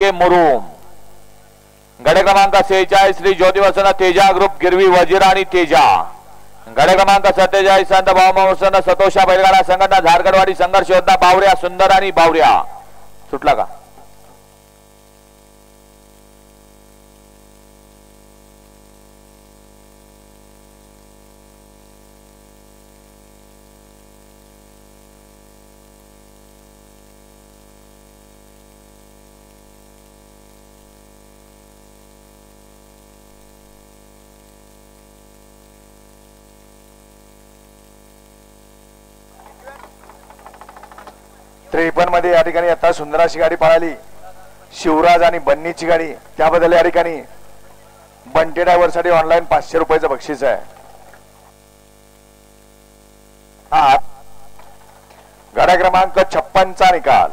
के मुरुम गडे क्रमांक 46 श्री ज्योती वसंत तेजा ग्रुप गिरवी वजीर आणि तेजा गडे क्रमांक 47 संत भावमोसन सतोषा बैलगाडा संघटना झारखंडवाडी संघर्ष योद्धा बावऱ्या सुंदर आणि बावऱ्या सुटला का त्रेपन्न मध्ये या ठिकाणी आता सुंदर अशी गाडी पळाली शिवराज आणि बन्नीची गाडी त्याबद्दल या ठिकाणी बंटे ड्रायव्हर साठी ऑनलाईन 500 रुपयाचं बक्षीस आहे। गाड्या क्रमांक 56 चा निकाल